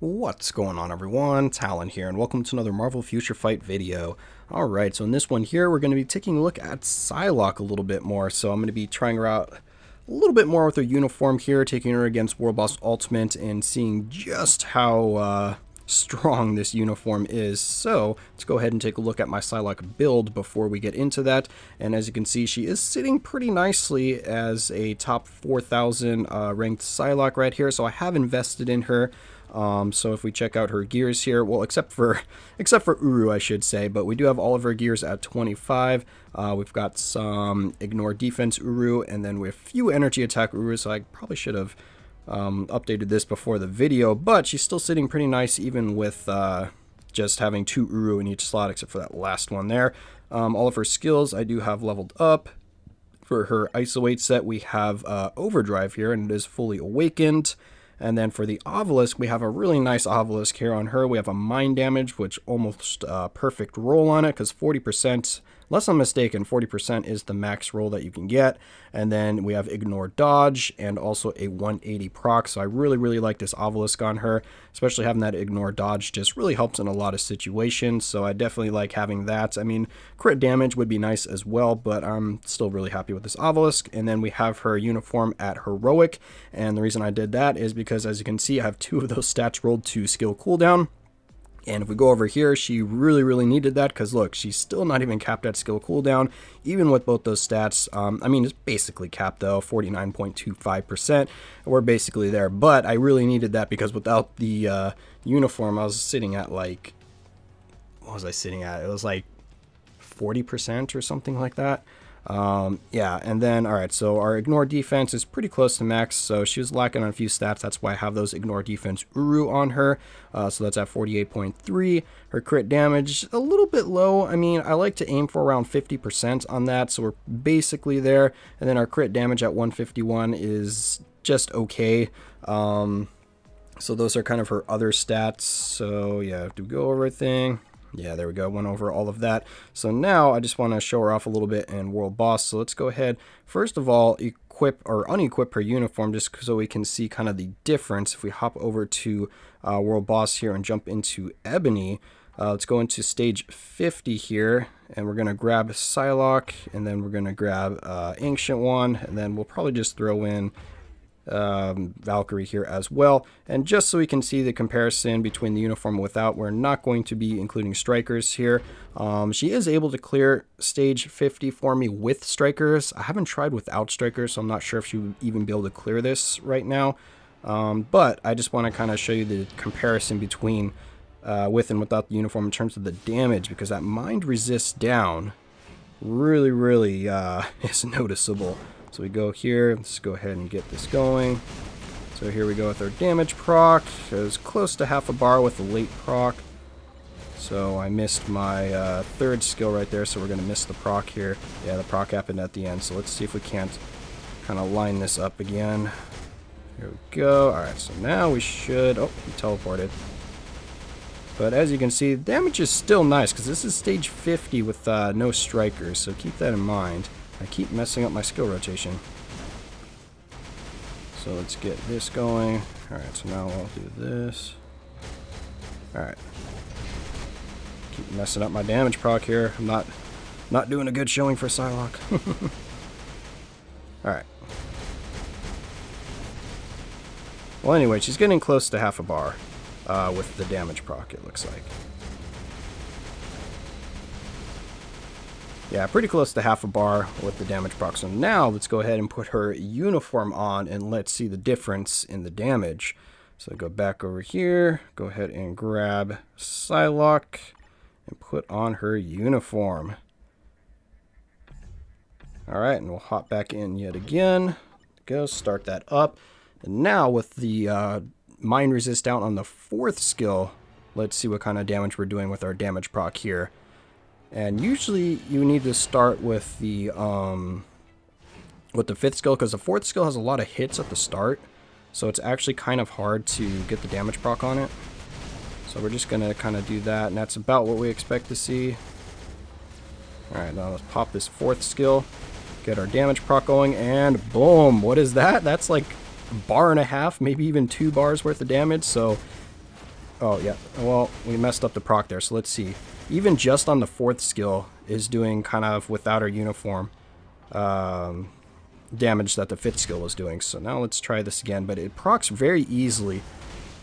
What's going on, everyone? Talen here, and welcome to another Marvel Future Fight video. Alright, so in this one here, we're going to be taking a look at Psylocke a little bit more. So I'm going to be trying her out a little bit more with her uniform here, taking her against World Boss Ultimate, and seeing just how strong this uniform is. So let's go ahead and take a look at my Psylocke build before we get into that. And as you can see, she is sitting pretty nicely as a top 4,000 ranked Psylocke right here. So I have invested in her. So if we check out her gears here, well, except for Uru, I should say, but we do have all of her gears at 25. We've got some ignore defense Uru, and then we have a few energy attack Uru, so I probably should have updated this before the video, but she's still sitting pretty nice even with just having 2 Uru in each slot, except for that last one there. All of her skills I do have leveled up. For her Isolate set, we have Overdrive here, and it is fully awakened. And then for the Obelisk, we have a really nice Obelisk here on her. We have a Mind Damage, which almost perfect roll on it, because 40%, unless I'm mistaken, 40% is the max roll that you can get. And then we have Ignore Dodge and also a 180 proc. So I really like this Obelisk on her, especially having that Ignore Dodge just really helps in a lot of situations. So I definitely like having that. I mean, crit damage would be nice as well, but I'm still really happy with this Obelisk. And then we have her uniform at Heroic. And the reason I did that is because, as you can see, I have 2 of those stats rolled to skill cooldown. And if we go over here, she really needed that, because look, she's still not even capped at skill cooldown, even with both those stats. I mean, it's basically capped though, 49.25%. We're basically there, but I really needed that because without the uniform, I was sitting at like, what was I sitting at? It was like 40% or something like that. Yeah, and then, alright, so our ignore defense is pretty close to max, so she was lacking on a few stats. That's why I have those ignore defense Uru on her, so that's at 48.3. Her crit damage, a little bit low. I mean, I like to aim for around 50% on that, so we're basically there. And then our crit damage at 151 is just okay. So those are kind of her other stats. So yeah, to go over everything. Yeah, there we go. Went over all of that. So now I just want to show her off a little bit in World Boss. So let's go ahead. First of all, equip or unequip her uniform just so we can see kind of the difference. If we hop over to World Boss here and jump into Ebony, let's go into stage 50 here, and we're going to grab Psylocke, and then we're going to grab Ancient One, and then we'll probably just throw in Valkyrie here as well. And just so we can see the comparison between the uniform and without, we're not going to be including strikers here. She is able to clear stage 50 for me with strikers. I haven't tried without strikers, so I'm not sure if she would even be able to clear this right now. But I just want to kind of show you the comparison between with and without the uniform in terms of the damage, because that mind resist down really is noticeable. So we go here, let's go ahead and get this going. So here we go with our damage proc. It was close to half a bar with the late proc. So I missed my 3rd skill right there, so we're going to miss the proc here. Yeah, the proc happened at the end, so let's see if we can't kind of line this up again. Here we go. Alright, so now we should... Oh, we teleported. But as you can see, the damage is still nice, because this is stage 50 with no strikers, so keep that in mind. I keep messing up my skill rotation. So let's get this going. Alright, so now I'll do this. Alright. Keep messing up my damage proc here. I'm not doing a good showing for Psylocke. Alright. Well, anyway, she's getting close to half a bar with the damage proc, it looks like. Yeah, pretty close to half a bar with the damage proc. So now let's go ahead and put her uniform on and let's see the difference in the damage. So go back over here, go ahead and grab Psylocke and put on her uniform. Alright, and we'll hop back in yet again. Go, start that up. And now with the mind resist down on the 4th skill, let's see what kind of damage we're doing with our damage proc here. And usually you need to start with the 5th skill, because the 4th skill has a lot of hits at the start. So it's actually kind of hard to get the damage proc on it. So we're just going to kind of do that, and that's about what we expect to see. Alright, now let's pop this 4th skill, get our damage proc going, and boom! What is that? That's like a bar and a half, maybe even 2 bars worth of damage. So Oh, yeah. Well, we messed up the proc there, so let's see. Even just on the 4th skill is doing kind of without her uniform damage that the 5th skill was doing. So now let's try this again, but it procs very easily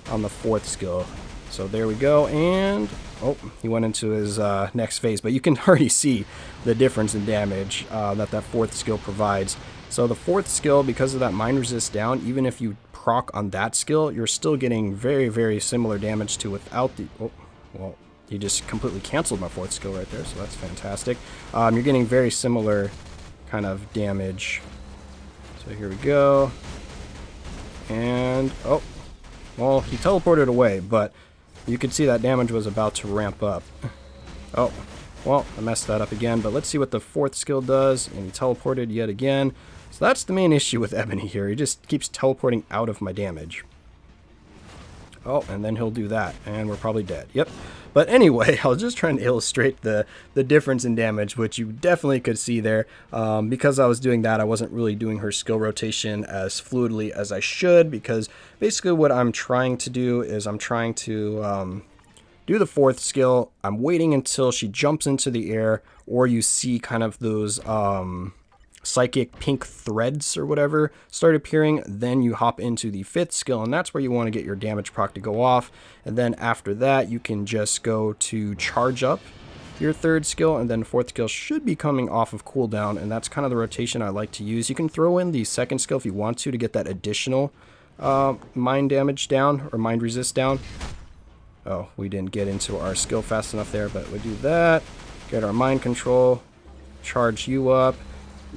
on the 4th skill. So there we go, and oh, he went into his next phase, but you can already see the difference in damage that 4th skill provides. So the 4th skill, because of that mind resist down, even if you proc on that skill, you're still getting very, very similar damage to without the... Oh, well, he just completely canceled my 4th skill right there, so that's fantastic. You're getting very similar kind of damage. So here we go. And, oh, well, he teleported away, but you could see that damage was about to ramp up. Oh, well, I messed that up again, but let's see what the 4th skill does, and he teleported yet again. So that's the main issue with Ebony here. He just keeps teleporting out of my damage. Oh, and then he'll do that, and we're probably dead. Yep. But anyway, I was just trying to illustrate the difference in damage, which you definitely could see there. Because I was doing that, I wasn't really doing her skill rotation as fluidly as I should, because basically what I'm trying to do is I'm trying to do the 4th skill. I'm waiting until she jumps into the air, or you see kind of those psychic pink threads or whatever start appearing. Then you hop into the 5th skill, and that's where you want to get your damage proc to go off. And then after that, you can just go to charge up your 3rd skill, and then 4th skill should be coming off of cooldown, and that's kind of the rotation I like to use. You can throw in the 2nd skill if you want to get that additional mind damage down, or mind resist down. Oh, we didn't get into our skill fast enough there, but we do that. Get our mind control, charge you up.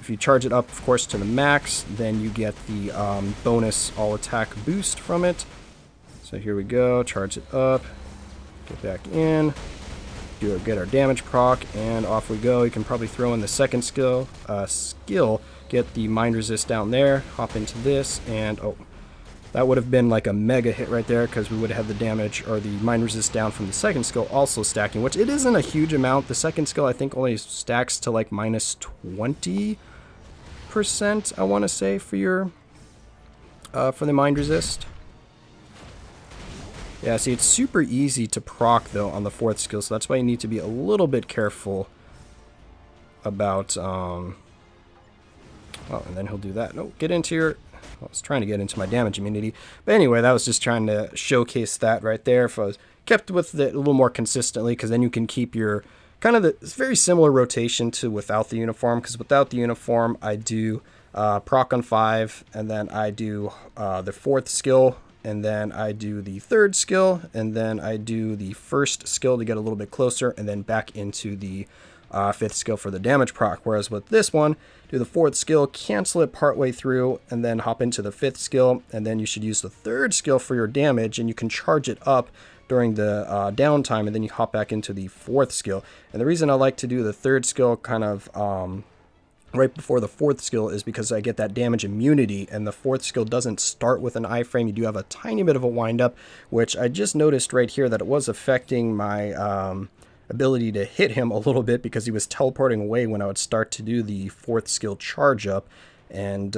If you charge it up, of course, to the max, then you get the bonus all attack boost from it. So here we go, charge it up, get back in, get our damage proc, and off we go. You can probably throw in the 2nd skill, get the mind resist down there, hop into this, and oh, that would have been like a mega hit right there, because we would have had the damage or the mind resist down from the 2nd skill also stacking, which it isn't a huge amount. The 2nd skill I think only stacks to like minus 20%, I want to say, for your for the mind resist. Yeah, see, it's super easy to proc though on the 4th skill, so that's why you need to be a little bit careful about oh, and then he'll do that. No, get into your... I was trying to get into my damage immunity. But anyway, that was just trying to showcase that right there. If I was kept with it a little more consistently, because then you can keep your kind of it's very similar rotation to without the uniform, because without the uniform, I do proc on 5, and then I do the 4th skill, and then I do the 3rd skill, and then I do the 1st skill to get a little bit closer, and then back into the 5th skill for the damage proc. Whereas with this one, do the 4th skill, cancel it partway through, and then hop into the 5th skill, and then you should use the 3rd skill for your damage, and you can charge it up during the downtime, and then you hop back into the 4th skill. And the reason I like to do the 3rd skill kind of right before the 4th skill is because I get that damage immunity, and the 4th skill doesn't start with an iframe. You do have a tiny bit of a wind up, which I just noticed right here that it was affecting my ability to hit him a little bit, because he was teleporting away when I would start to do the 4th skill charge up. And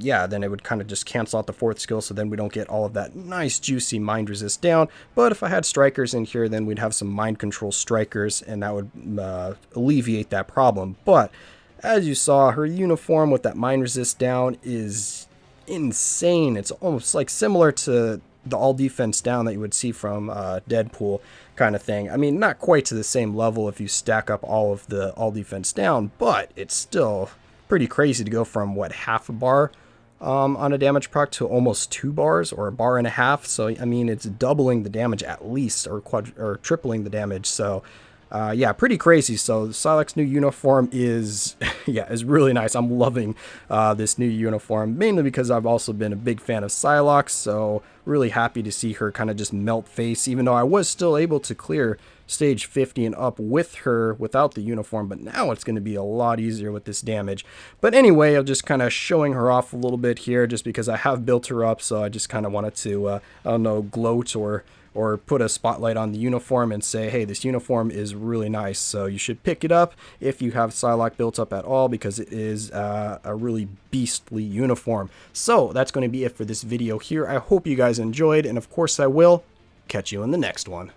yeah, then it would kind of just cancel out the 4th skill, so then we don't get all of that nice juicy mind resist down. But if I had strikers in here, then we'd have some mind control strikers, and that would alleviate that problem. But as you saw, her uniform with that mind resist down is insane. It's almost like similar to the all defense down that you would see from Deadpool kind of thing. I mean, not quite to the same level if you stack up all of the all defense down, but it's still pretty crazy to go from, what, half a bar on a damage proc to almost 2 bars, or a bar and a half. So I mean, it's doubling the damage at least, or tripling the damage. So yeah, pretty crazy. So Psylocke's new uniform is yeah, is really nice. I'm loving this new uniform, mainly because I've also been a big fan of Psylocke, so really happy to see her kind of just melt face, even though I was still able to clear stage 50 and up with her without the uniform, but now it's going to be a lot easier with this damage. But anyway, I'm just kind of showing her off a little bit here, just because I have built her up, so I just kind of wanted to I don't know, gloat or put a spotlight on the uniform and say, hey, this uniform is really nice, so you should pick it up if you have Psylocke built up at all, because it is a really beastly uniform. So that's going to be it for this video here. I hope you guys enjoyed, and of course I will. catch you in the next one.